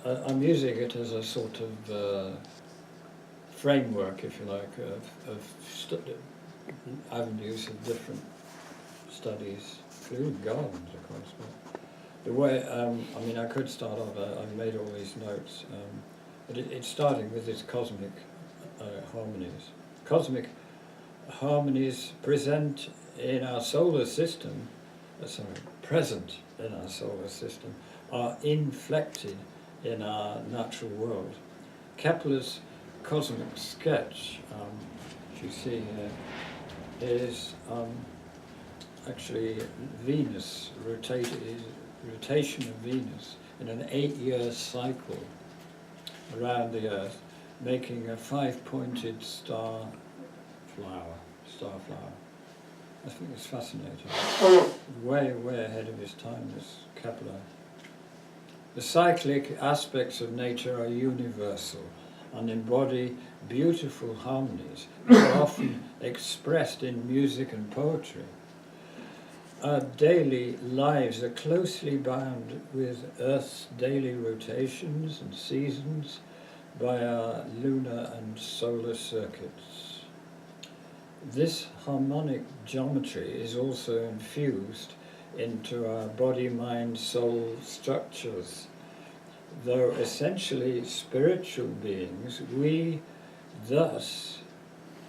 I'm using it as a sort of framework, if you like, of avenues of different studies, including gardens, of course. But the way, I mean, I could start off, I've made all these notes, but it's starting with its cosmic harmonies. Cosmic harmonies present in our solar system, present in our solar system, are inflected in our natural world. Kepler's cosmic sketch, which you see here, is actually Venus, rotation of Venus in an 8-year cycle around the Earth, making a 5-pointed star flower. I think it's fascinating. Way ahead of his time, this Kepler. The cyclic aspects of nature are universal and embody beautiful harmonies, which are often expressed in music and poetry. Our daily lives are closely bound with Earth's daily rotations and seasons by our lunar and solar circuits. This harmonic geometry is also infused into our body, mind, soul structures. Though essentially spiritual beings, we thus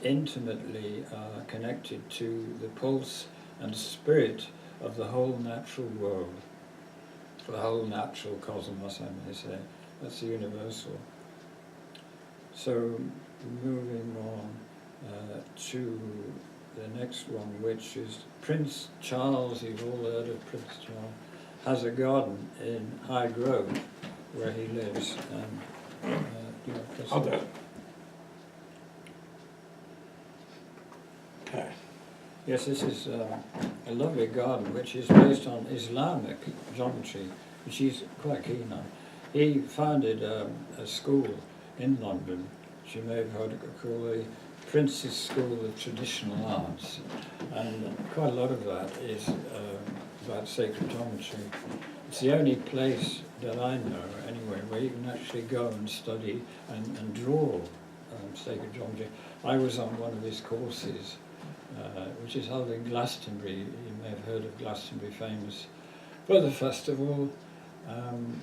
intimately are connected to the pulse and spirit of the whole natural world, the whole natural cosmos, I may say. That's the universal. So moving on to the next one, which is Prince Charles. You've all heard of Prince Charles. Has a garden in High Grove where he lives. And Okay. yes, this is a lovely garden which is based on Islamic geometry, which he's quite keen on. He founded a school in London, which you may have heard called the Prince's School of Traditional Arts, and quite a lot of that is about sacred geometry. It's the only place that I know, anyway, where you can actually go and study and draw sacred geometry. I was on one of his courses, which is held in Glastonbury. You may have heard of Glastonbury, famous for the festival,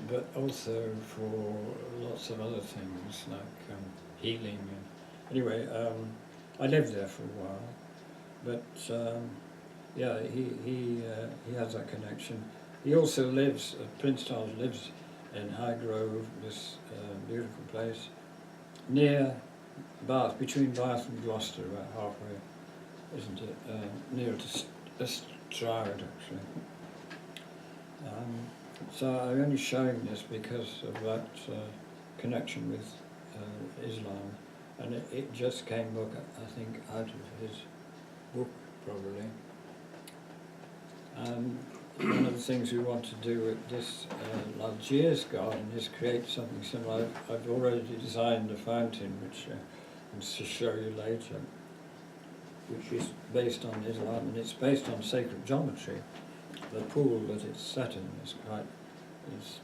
but also for lots of other things like healing. Anyway, I lived there for a while, but yeah, he has that connection. He also lives, Prince Charles lives in High Grove, this beautiful place, near Bath, between Bath and Gloucester, about halfway, isn't it? Near to Stroud, actually. So I'm only showing this because of that connection with Islam. And it just came, I think, out of his book, probably. One of the things we want to do with this Algiers garden is create something similar. I've already designed a fountain, which I'm to show you later, which is based on Islam, and it's based on sacred geometry. The pool that it's set in is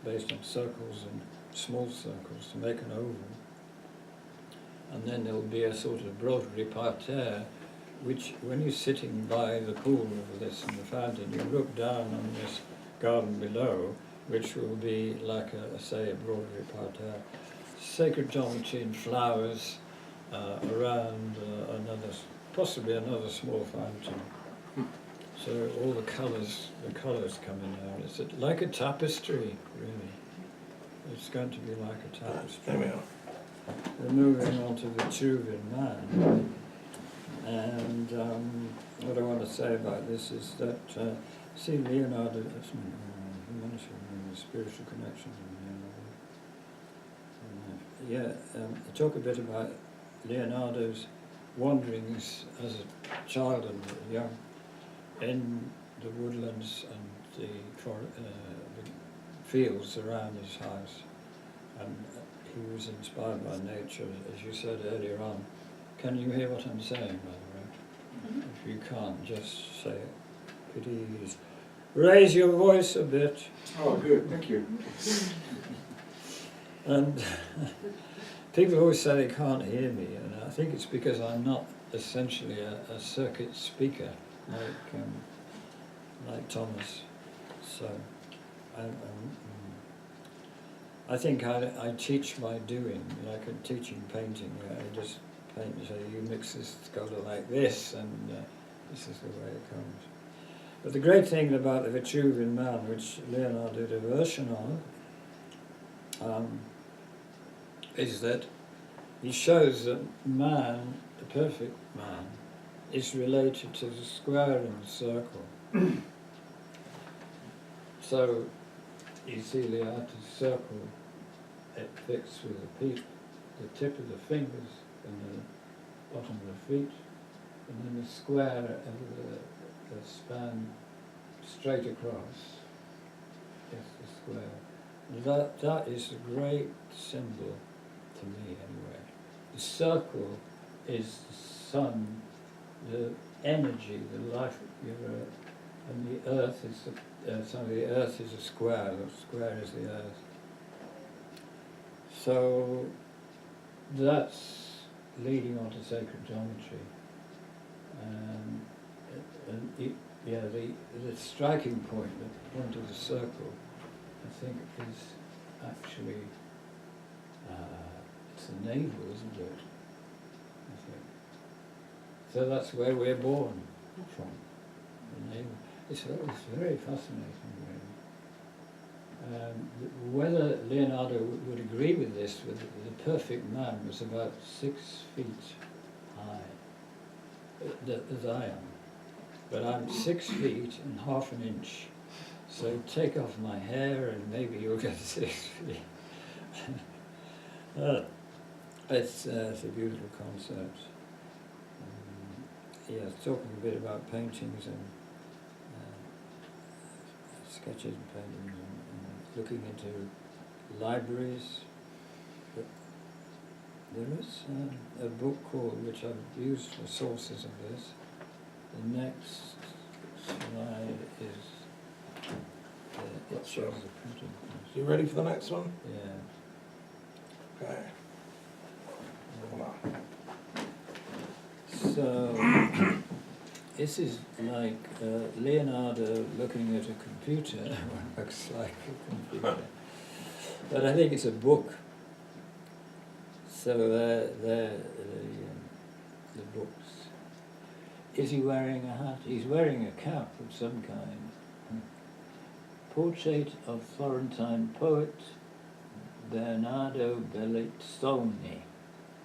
based on circles and small circles to make an oval. And then there'll be a sort of broderie parterre, which when you're sitting by the pool of this and the fountain, you look down on this garden below, which will be like say a broderie parterre. Sacred geometry and flowers around possibly another small fountain. So all the colours coming out. It's like a tapestry, really. It's going to be like a tapestry. There we are. We're moving on to Vitruvian Man, and what I want to say about this is that see Leonardo, spiritual connections. I talk a bit about Leonardo's wanderings as a child and young in the woodlands and the fields around his house, and he was inspired by nature, as you said earlier on. Can you hear what I'm saying, by the way? Mm-hmm. If you can't, just say it. Please raise your voice a bit. Oh, good, thank you. And people always say they can't hear me, and I think it's because I'm not essentially a circuit speaker like Thomas. So I think I teach by doing, like I'm teaching painting. I just paint and say, you mix this colour like this, and this is the way it comes. But the great thing about the Vitruvian Man, which Leonardo did a version of, is that he shows that man, the perfect man, is related to the square and the circle. So you see the outer circle, it fits with the tip of the fingers and the bottom of the feet, and then the square of the span straight across is the square. And that is a great symbol to me anyway. The circle is the sun, the energy, the life of your earth, and the earth is the earth is a square. The square is the earth. So that's leading on to sacred geometry. The striking point, the point of the circle, I think is actually it's the navel, isn't it? I think. So that's where we're born from, the navel. It's very fascinating, really. Whether Leonardo would agree with this, with the perfect man was about 6 feet high, as I am. But I'm 6 feet and half an inch. So take off my hair and maybe you'll get 6 feet. It's a beautiful concept. Talking a bit about paintings and sketches and paintings and looking into libraries. But there is a book called, which I've used for sources of this. The next slide is, it shows the printing. You ready for the next one? Yeah. Okay. So, this is like Leonardo looking at a computer. Looks like a computer. But I think it's a book. So they're the books. Is he wearing a hat? He's wearing a cap of some kind. Portrait of Florentine poet Bernardo Bellizzoni,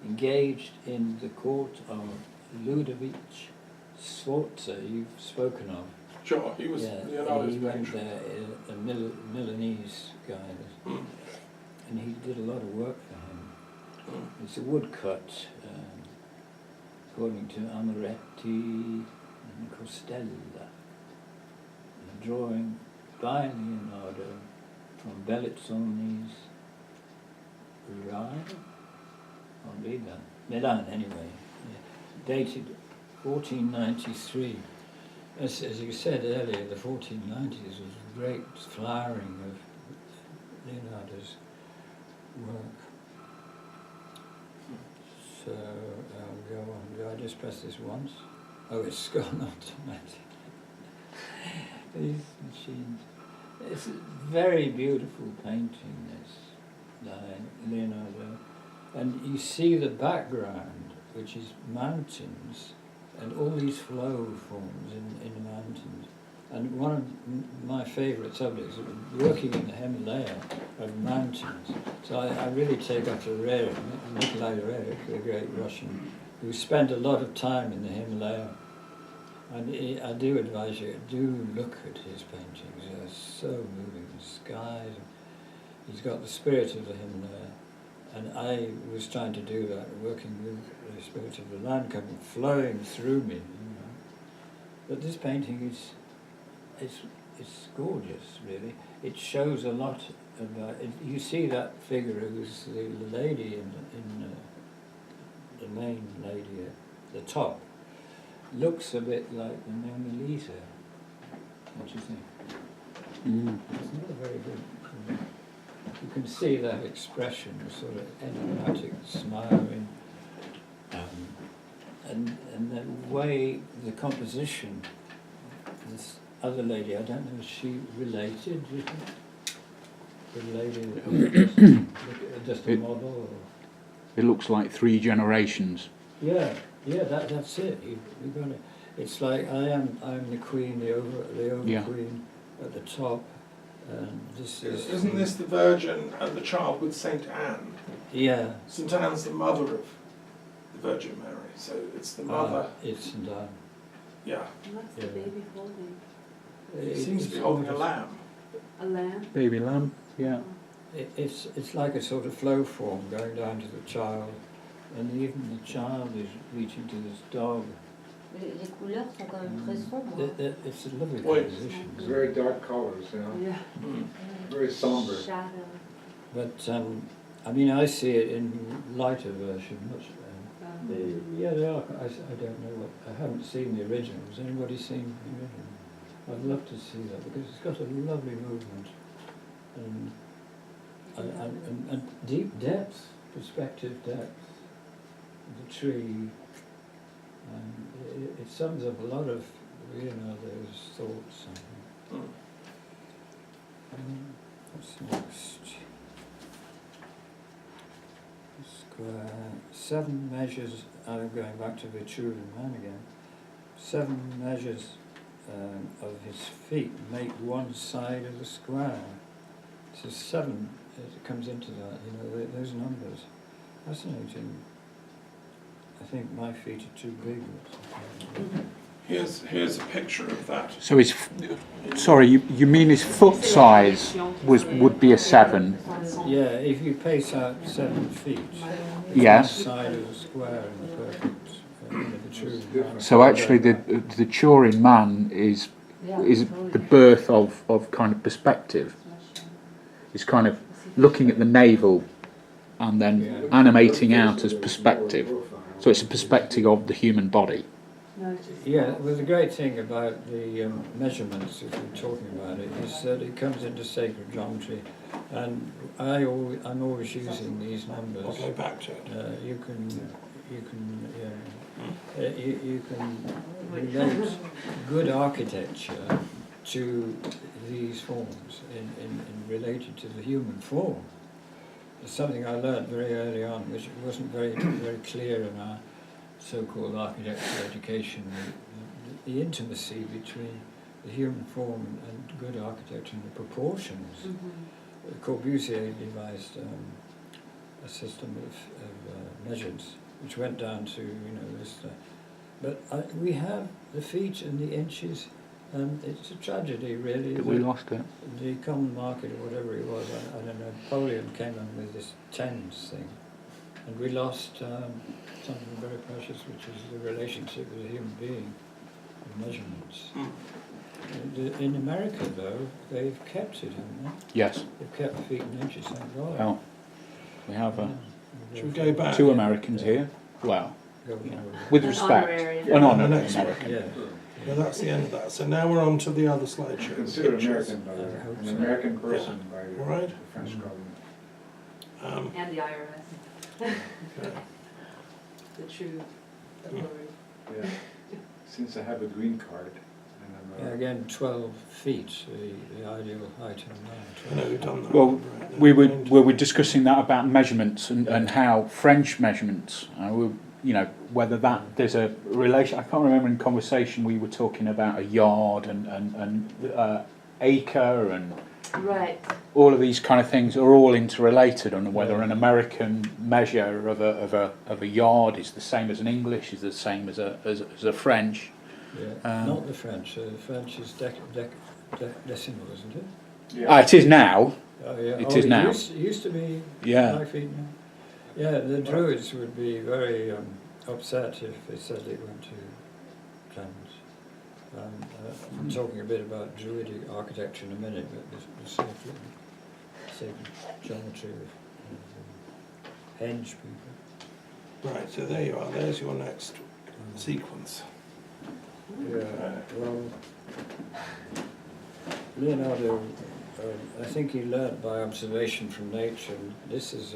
engaged in the court of Ludovic Sforza, you've spoken of. Sure, he was Leonardo's he went patron. there, a Milanese guy, and he did a lot of work for him. It's a woodcut, according to Amoretti and Costella, a drawing by Leonardo from Bellizzoni's Milan anyway, dated 1493. As you said earlier, the 1490s was a great flowering of Leonardo's work. So I'll go on. Do I just press this once? Oh, it's gone automatic. These machines. It's a very beautiful painting, this by Leonardo. And you see the background, which is mountains, and all these flow forms in the mountains. And one of my favourite subjects, working in the Himalaya of mountains. So I really take after Nikolai Rerik, the great Russian, who spent a lot of time in the Himalaya. And I do advise you, do look at his paintings. They're so moving. The skies. He's got the spirit of the Himalaya. And I was trying to do that, working with the spirit of the land coming, flowing through me. But this painting is, it's gorgeous, really. It shows a lot about it. You see that figure who's the lady in the main lady at the top. Looks a bit like the Mona Lisa. What do you think? It's not a very good you can see that expression, sort of enigmatic smiling, and the way the composition. This other lady, I don't know, is she related? Do you think? The lady that just a model? Or? It looks like 3 generations. Yeah, that's it. You've got it. It's like I'm the queen, the over queen at the top, and this is. Isn't this the Virgin and the Child with Saint Anne? Yeah. Saint Anne's the mother of the Virgin Mary, so it's the mother. It's St. Anne. Yeah. What's the baby holding? It seems to be holding a lamb. A lamb? Baby lamb, yeah. It's like a sort of flow form going down to the child, and even the child is reaching to this dog. Les couleurs sont quand même très sombres. It's a lovely Wait. composition. It's very dark colors, you know, Yeah. very somber. Shadow. But I mean, I see it in lighter version. Much. Yeah, they are. I don't know what. I haven't seen the original. Has anybody seen the original? I'd love to see that because it's got a lovely movement and deep depth, perspective depth. The tree. It sums up a lot of Leonardo's thoughts. What's next? Square. 7 measures. I'm going back to Vitruvian Man again. 7 measures of his feet make one side of the square. So 7. It comes into that. Those numbers. Fascinating. I think my feet are too big. Here's a picture of that. So sorry, you mean his foot size would be a 7? Yeah, if you pace out 7 feet, Yes. one side of the square in the perfect, the true. So actually, the Turin man is the birth of kind of perspective. It's kind of looking at the navel and then animating out as perspective. So it's a perspective of the human body. Yeah, well, the great thing about the measurements, if we're talking about it, is that it comes into sacred geometry, and I'm always using these numbers. I'll go back to it. You can relate good architecture to these forms in related to the human form. It's something I learned very early on, which wasn't very clear in our so-called architectural education, the intimacy between the human form and good architecture and the proportions. Corbusier devised a system of measures which went down to this. But we have the feet and the inches. It's a tragedy, really. We lost it. The common market or whatever it was, I don't know. Napoleon came in with this tens thing, and we lost something very precious, which is the relationship with a human being, the measurements. In America, though, they've kept it, haven't they? Yes. They've kept feet and inches, thank God. Well, we have Should we go back? 2 Americans here. Well, Go with respect, an honour American. Yeah. Yeah, that's the end of that. So now we're on to the other slideshow. Considered Pictures. American by I hope an so. American person by All right. the French government. And the IRS. Okay. The true authority. Yeah. Since I have a green card, and I'm Again, 12 feet, the ideal height of I man. know we've done that. Well, we were discussing that about measurements and how French measurements, whether there's a relation. I can't remember in conversation we were talking about a yard and acre and Right. all of these kind of things are all interrelated, and whether an American measure of a yard is the same as an English, is the same as a French. Yeah. Not the French. The French is decimal, isn't it? Yeah. It is now. Oh, yeah. It is now. It used to be Yeah. 5 feet now. Yeah, the Druids would be very upset if they said they went to tens. I'm talking a bit about Druidic architecture in a minute, but the sacred geometry of henge people. Right, so there you are. There's your next sequence. Yeah, well, Leonardo I think he learnt by observation from nature. And this is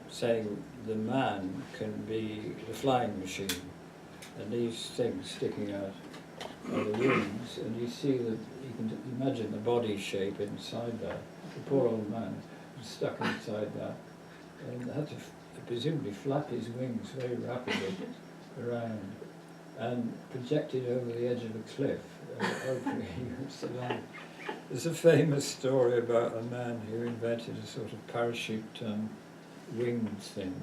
saying the man can be the flying machine, and these things sticking out are the wings, and you see that you can imagine the body shape inside that. The poor old man was stuck inside that, and had to presumably flap his wings very rapidly around, and projected over the edge of a cliff. There's a famous story about a man who invented a sort of parachute winged thing,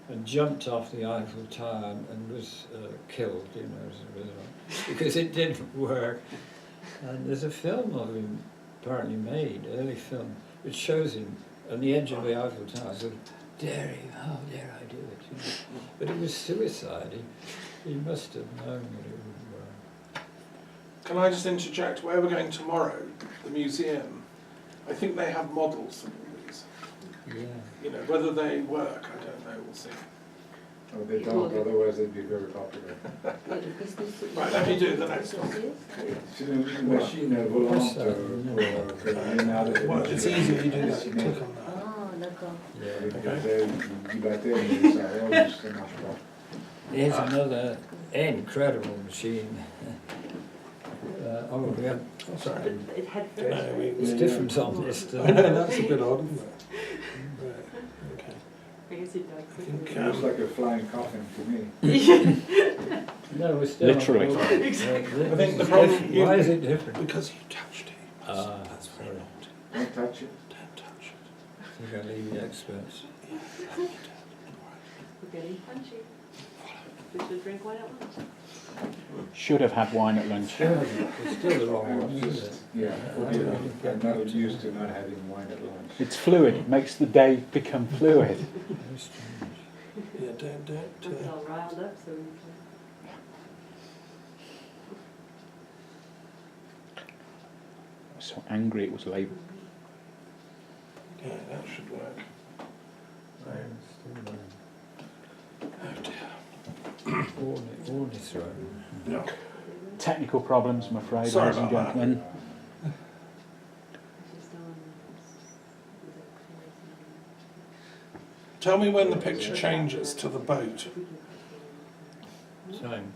and jumped off the Eiffel Tower and was killed, as a result, because it didn't work. And there's a film of him apparently made, early film, which shows him on the edge of the Eiffel Tower, sort of daring, how dare I do it? But it was suicide. He must have known that it would work. Can I just interject? Where we're going tomorrow, the museum, I think they have models of all these. Yeah. Whether they work, I don't know, we'll see. Oh, they don't, otherwise they'd be very popular. Right, let me do the next one. C'est une machine volante pour Leonardo. Well, it's easy if you do that, you click on that. Ah, d'accord. Du baptême, mais ça roule, ça marche pas. Here's another incredible machine. We have, Sorry. It had it's different on this. I know, that's a bit odd, isn't it? Right, okay. I guess it does. I think, It looks like a flying coffin to me. No, we're still Literally. on board. I think the problem Why is it different? because you touched it. That's very sorry. odd. Don't touch it. Don't touch it. I think I leave the experts. We're getting punchy. We should drink wine at lunch. Should have had wine at lunch. It's still the wrong one, isn't it? Yeah, I'm not used to not having wine at lunch. It's fluid. It makes the day become fluid. Very strange. Yeah, don't. Don't get all riled up so we can... I was so angry it was labelled. Okay, that should work. Right. Still there. Oh dear. Ornithoryn. Yeah. Technical problems, I'm afraid, Sorry ladies and about that. gentlemen. Tell me when the picture changes to the boat. Same.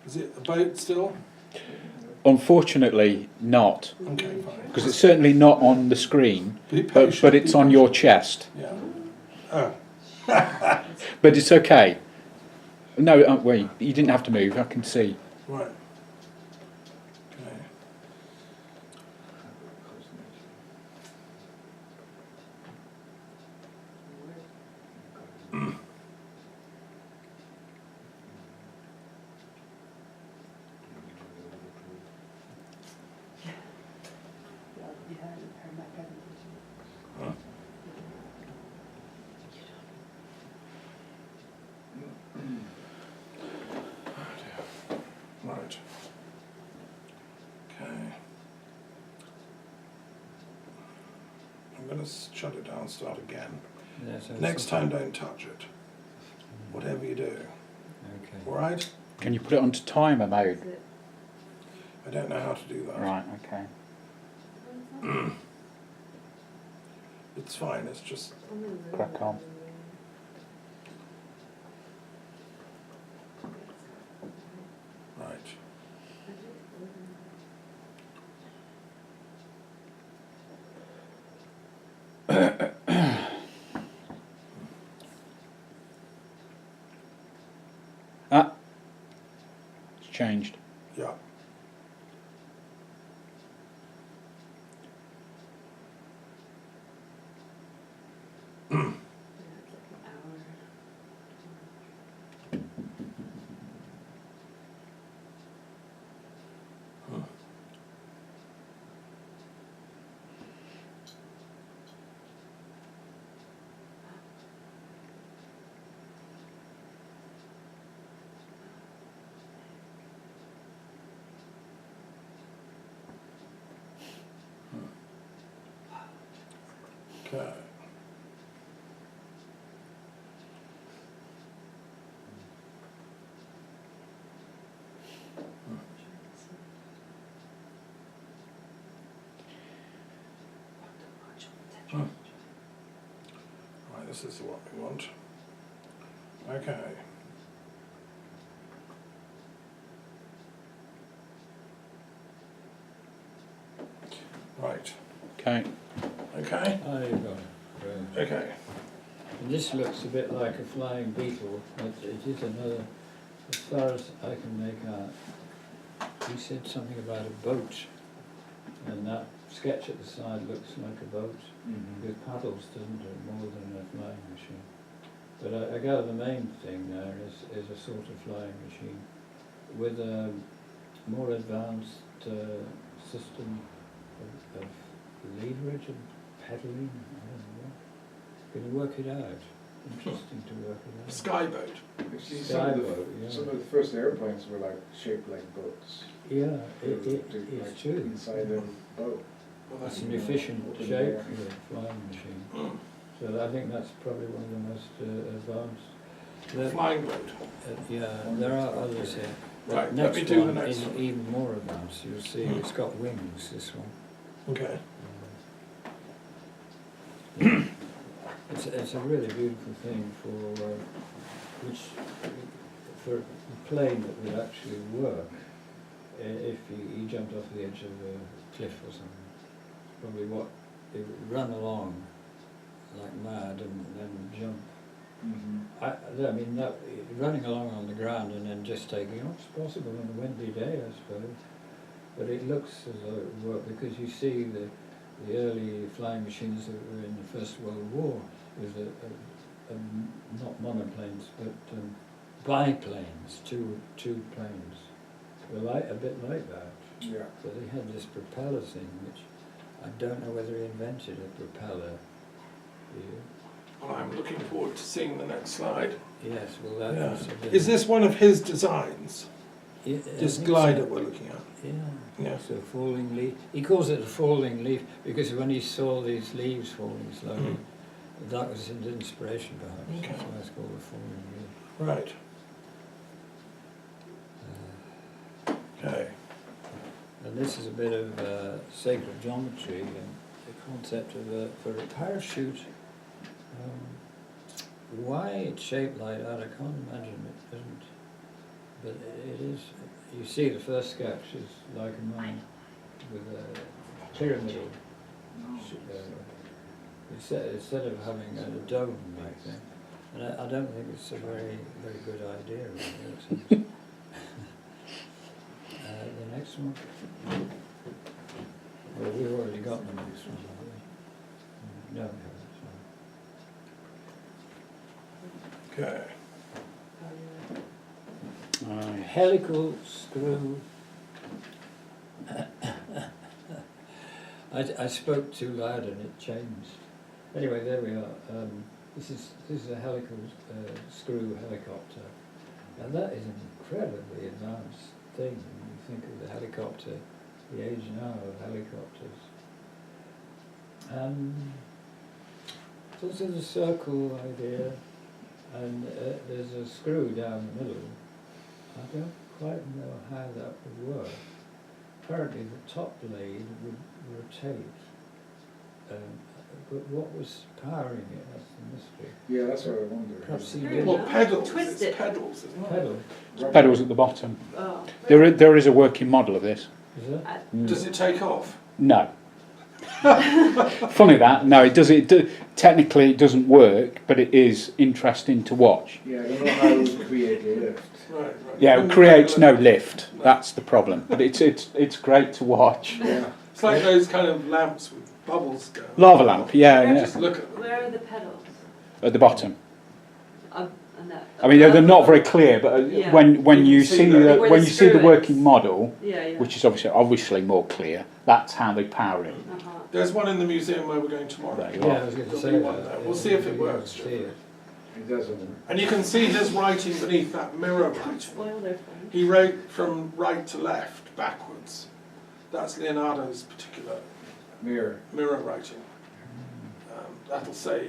Is it a boat still? Unfortunately, not, Okay, fine. because it's certainly not on the screen, Be patient, but it's be on your patient. chest. Yeah. Oh. But it's okay. No, wait, you didn't have to move. I can see. Right. Okay. Huh? Right. Okay. I'm going to shut it down, start again. Yeah, so Next time, don't touch it. Whatever you do. Okay. All right? Can you put it onto timer mode? I don't know how to do that. Right, okay. It's fine. It's just Crack on. right. Ah, it's changed. Yeah. Okay. this is what we want. Okay. Right. Okay. Okay. Oh, you got it. Right. Okay. And this looks a bit like a flying beetle, but it is another, as far as I can make out. He said something about a boat, and that sketch at the side looks like a boat with paddles, doesn't it, more than a flying machine. But I gather the main thing there is a sort of flying machine with a more advanced system of leverage and pedaling. I don't know. Can you work it out? Interesting to work it out. Skyboat. Actually, Skyboat, yeah. some of the first airplanes were like shaped like boats. Yeah, They're it's like true. inside a boat. Well, It's that's an efficient Open shape air. for a flying machine. Mm. So I think that's probably one of the most advanced. The- Flying boat. yeah, there are others here. The Right, let next me do the one next is one. even more advanced. You'll see it's got wings, this one. Okay. It's a really beautiful thing for a plane that would actually work if you jumped off the edge of a cliff or something. Probably what it would run along like mad and then jump. I mean, running along on the ground and then just taking off is possible on a windy day, I suppose. But it looks as though it would work because you see the early flying machines that were in the First World War with not monoplanes but biplanes, two planes. They're a bit like that. Yeah. So they had this propeller thing, which I don't know whether he invented a propeller. Do you? Well, I'm looking forward to seeing the next slide. Yes, well that Yeah. was a bit. Is this one of his designs? Yeah, I This think glider so. we're looking at? Yeah. Yeah. So falling leaf. He calls it a falling leaf because when he saw these leaves falling slowly, that was his inspiration perhaps. Okay. That's why it's called a falling leaf. Right. Okay. And this is a bit of sacred geometry and the concept of for a parachute. Why it's shaped like that, I can't imagine it isn't. But it is. You see, the first sketch is like a man with a pyramidal. Instead of having a dome like that. And I don't think it's a very good idea. Really. The next one. Well, we've already got the next one. Haven't we? No, we haven't. Okay. Helical screw. I spoke too loud and it changed. Anyway, there we are. This is a helical screw helicopter, and that is an incredibly advanced thing when you think of the helicopter, the age now of helicopters. So it's a circle idea, and there's a screw down the middle. I don't quite know how that would work. Apparently the top blade would rotate, but what was powering it, that's the mystery. Yeah, that's what I wonder. Perhaps he There did you Well, go. pedals. Twist It's it. pedals, isn't it? pedal, Pedals at the bottom. Oh. There is a working model of this. is it? Does it take off? No. Funny that. No, it does. Technically, it doesn't work, but it is interesting to watch. Yeah, I don't know how it would create a lift. Right. Yeah, it creates no lift. That's the problem. But it's great to watch. Yeah. It's like those kind of lamps with bubbles going. Lava lamp. Yeah, Just look at them. Where are the pedals? at the bottom. And that, I mean, they're not very clear, but Yeah. when You you can see see that. the Where when the you see the screw is. working model, Yeah, yeah. which is obviously more clear, that's how they power it. Uh-huh. There's one in the museum where we're going tomorrow. There you Yeah, are. I was going to There'll say be that. one there. yeah, We'll see if it you works, can see Jeffrey. it. It doesn't. And you can see his writing beneath that mirror writing. Spoil their fun. He wrote from right to left, backwards. That's Leonardo's particular Mirror. mirror writing. That'll say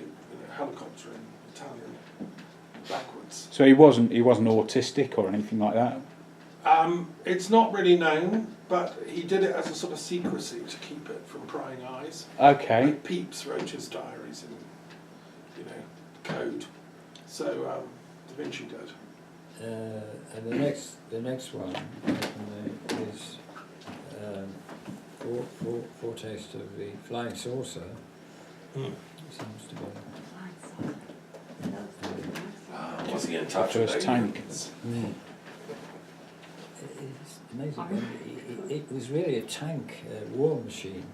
helicopter in Italian, backwards. So he wasn't autistic or anything like that. It's not really known, but he did it as a sort of secrecy to keep it from prying eyes. Okay. Like Pepys wrote his diaries in, code. So Da Vinci did. And the next one is foretaste of the flying saucer. Seems to be. Was he in touch with First tank. aliens? It's amazing. It was really a tank, war machine.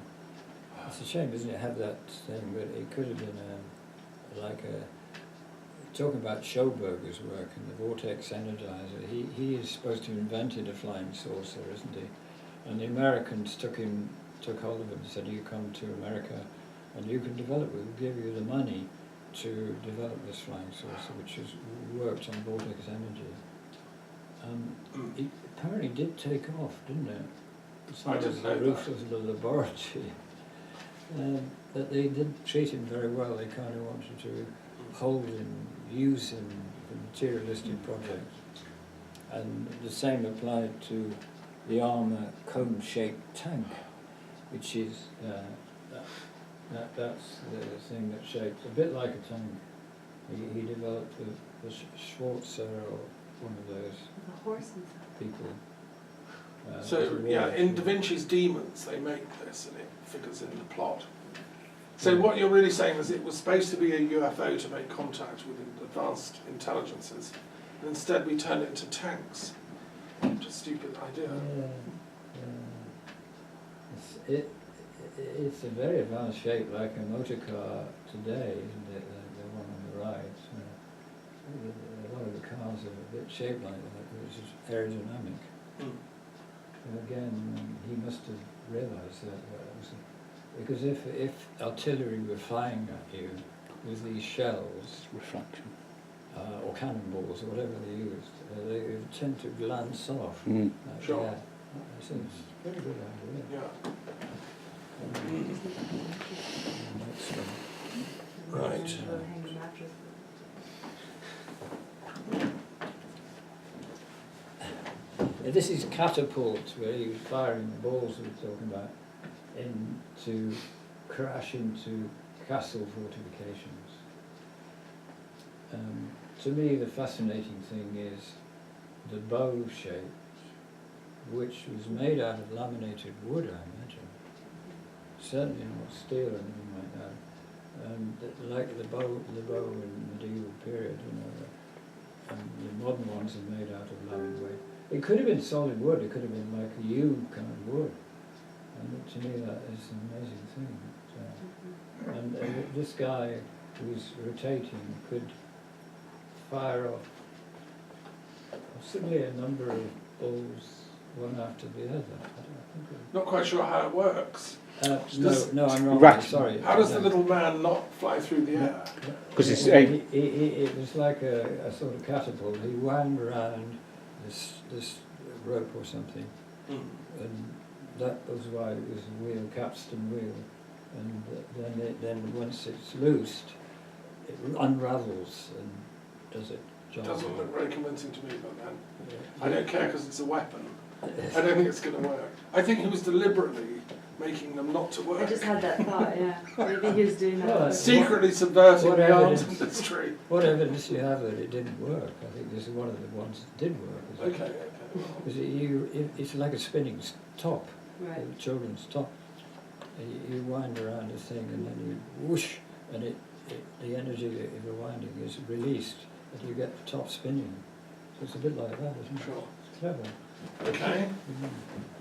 It's a shame, isn't it, have that thing, but it could have been talking about Schoberger's work and the vortex energizer. He is supposed to have invented a flying saucer, isn't he? And the Americans took hold of him and said, you come to America and you can develop, we'll give you the money to develop this flying saucer, which has worked on vortex energy. It apparently did take off, didn't it? It's I not didn't as know the roof that. of the laboratory. But they didn't treat him very well. They kind of wanted to hold him, use him for materialistic projects. And the same applied to the armour cone-shaped tank, which is that's the thing that shapes a bit like a tank. He developed the Schwarzer or one of those The horse and stuff. people. So yeah, in Da Vinci's Demons they make this and it figures in the plot. So what you're really saying is it was supposed to be a UFO to make contact with advanced intelligences, and instead we turned it into tanks. What a stupid idea. It's a very advanced shape, like a motor car today, isn't it? The one on the right. A lot of the cars are a bit shaped like that, which is aerodynamic. And again, he must have realised that. Because if artillery were flying at you with these shells, Reflection. or cannonballs, or whatever they used, they would tend to glance off. Sure. Yeah, so it's a very good idea. Yeah. Next one. Right. Hanging mattress. This is catapult, where he was firing the balls we were talking about to crash into castle fortifications. To me, the fascinating thing is the bow shape, which was made out of laminated wood, I imagine. Certainly not steel or anything like that. Like the bow in the medieval period, the modern ones are made out of laminated wood. It could have been solid wood. It could have been like a yew kind of wood. And to me, that is an amazing thing. And this guy who's rotating could fire off possibly a number of balls one after the other. Not quite sure how it works. No, I'm wrong. Rat- Sorry. How does the little man not fly through the air? Because it's It was like a sort of catapult. He wound around this rope or something, and that was why it was a wheel, capstan wheel. And then once it's loosed, it unravels and does it. It doesn't look very convincing to me, but then I don't care because it's a weapon. I don't think it's going to work. I think he was deliberately making them not to work. I just had that thought, yeah. Maybe he was doing that. Well, Secretly subverting what the arms evidence? industry. What evidence do you have that it didn't work? I think this is one of the ones that did work. Isn't it? Okay. Because it's like a spinning top, Right. a children's top. You wind around the thing and then you whoosh, and the energy of the winding is released, and you get the top spinning. So it's a bit like that, isn't it? Sure. It's clever. Okay.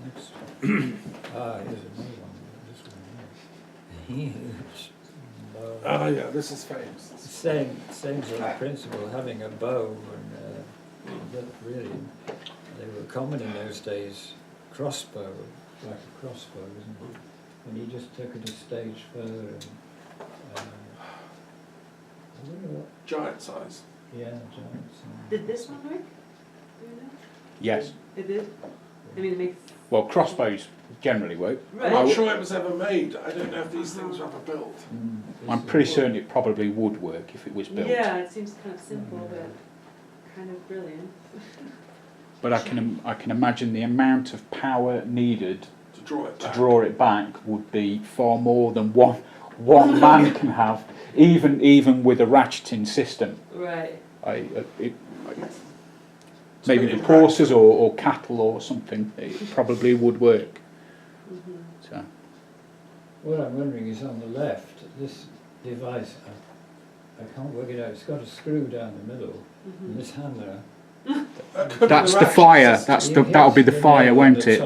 Next. Here's another one. This one here. Huge bow. Ah, yeah, this is famous. Same sort of principle, having a bow, and that really, they were common in those days. Crossbow, like a crossbow, isn't it? And he just took it a stage further. And, I wonder what. Giant size. Yeah, giants. Did this one work? Do you know? yes. It did? I mean, it makes... Well, crossbows generally work. I'm not sure it was ever made. I don't know if these things were ever built. I'm pretty certain it probably would work if it was built. Yeah, it seems kind of simple, but kind of brilliant. But I can imagine the amount of power needed To draw it to back. draw it back would be far more than one what man can have, even with a ratcheting system. Right. Maybe with horses or cattle or something, it probably would work. So. What I'm wondering is on the left, this device, I can't work it out, it's got a screw down the middle, and this hammer. That's the fire, that'll be the fire, won't it?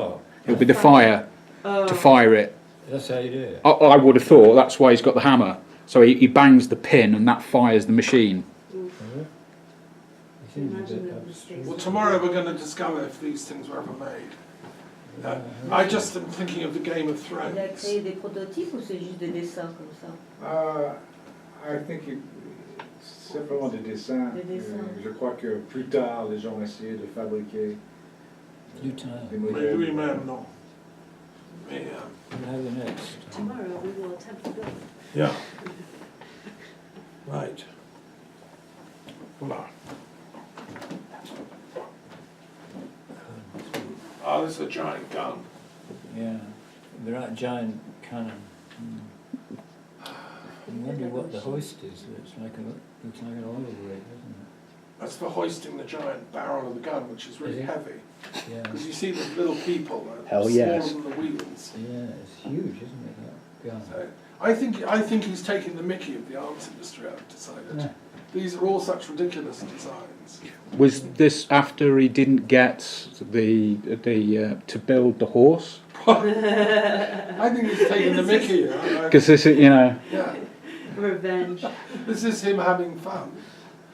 It'll be the fire to fire it. That's how you do it. I would have thought that's why he's got the hammer. So he bangs the pin and that fires the machine. Well, tomorrow we're going to discover if these things were ever made. I just am thinking of the Game of Thrones. Il a créé des prototypes ou c'est juste des dessins comme ça? I think c'est simplement des dessins. Je crois que plus tard, les gens ont essayé de fabriquer des modèles. Oui, même non. Mais, Tomorrow we will attempt to build. yeah. Right. Voilà. Oh, this is a giant gun. Yeah, the right giant cannon. I wonder what the hoist is. Looks like an oil rig, doesn't it? That's for hoisting the giant barrel of the gun, which is really heavy. Yeah. Because you see the little people are Hell smaller yes. than the wheels. Yeah, it's huge, isn't it, that gun? So I think he's taking the mickey of the arms industry, I've decided. Yeah. These are all such ridiculous designs. Was this after he didn't get the to build the horse? I think he's taking the mickey. Because this is, Yeah, Revenge. this is him having fun.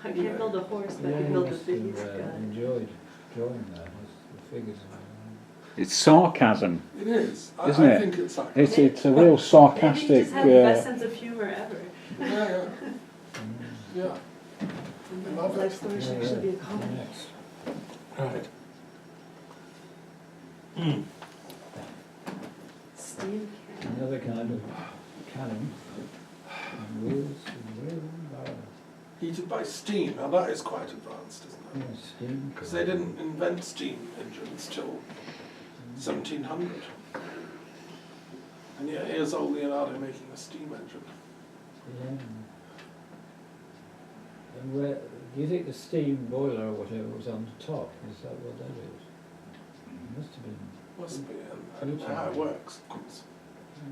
I can't build a horse, but I Yeah, can he build a must biggest have gun. enjoyed drawing that, the figures. it's sarcasm, It is. Isn't I it? think it's like it's a real Maybe you sarcastic. just have the best sense of humor ever. yeah. Yeah. I love Life it. story should actually be a comedy. Next. Right. Steam cannon. Another kind of cannon. And wheels and wheel power. Heated by steam. Now that is quite advanced, isn't it? Yeah, steam. Because they didn't invent steam engines till 1700. And yet here's old Leonardo making a steam engine. Yeah. And where, do you think the steam boiler or whatever was on the top? Is that what that is? It must have been. Must be, and I don't know how it works, of course.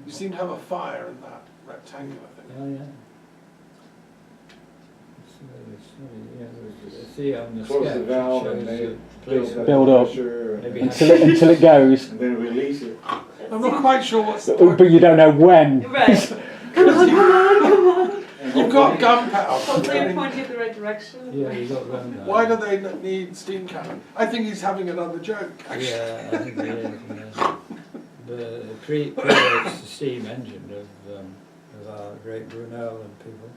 You seem to have a fire in that rectangular thing. Oh, yeah. See on the Close sketch, the it valve shows and they the place Build up. pressure Maybe and until it goes, then release it. I'm not quite sure what's the point. but you don't know when. Right. Come on, come on, come on. You've got gunpowder. Hopefully you're pointing in the right direction. Yeah, you got round that. Why do they need steam cannon? I think he's having another joke, actually. Yeah, I think it is. Yeah. The predates the steam engine of our great Brunel and people.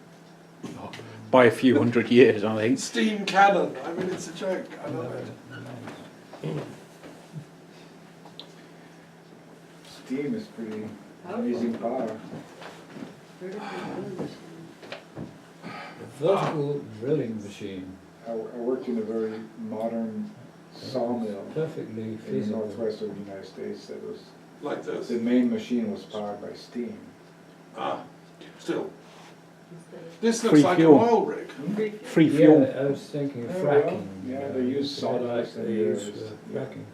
By a few hundred years, I think. Steam cannon. I mean, it's a joke. I love it. Steam is pretty amazing power. Vertical drilling machine. The vertical drilling machine. I worked in a very modern sawmill Perfectly in the feasible. northwest of the United States that was, Like this. the main machine was powered by steam. Ah, still. Instead of This looks Free like fuel. an oil rig. free fuel. Free fuel. Yeah, I was thinking of Oh, fracking. well, yeah, they use a bit sawdust like and they use there's- for fracking.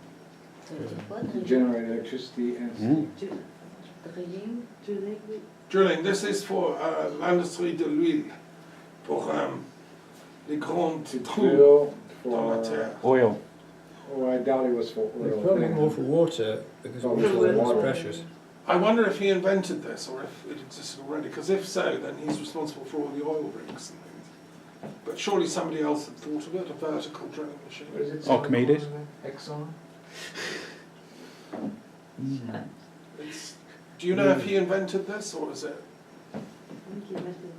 Ça veut dire quoi, To drilling? generate electricity and steam. Drilling? Drilling. Drilling. This is for l'industrie de l'huile. Pour les grands To trous drill dans la for, terre. Oil. oh, I doubt it was for It's oil. probably more for water because Probably water for is water. precious. I wonder if he invented this or if it existed already, because if so, then he's responsible for all the oil rigs and things. But surely somebody else had thought of it, a vertical drilling machine. What is it? Archimedes. Exxon? It's, do you know if he invented this or is it? I think he invented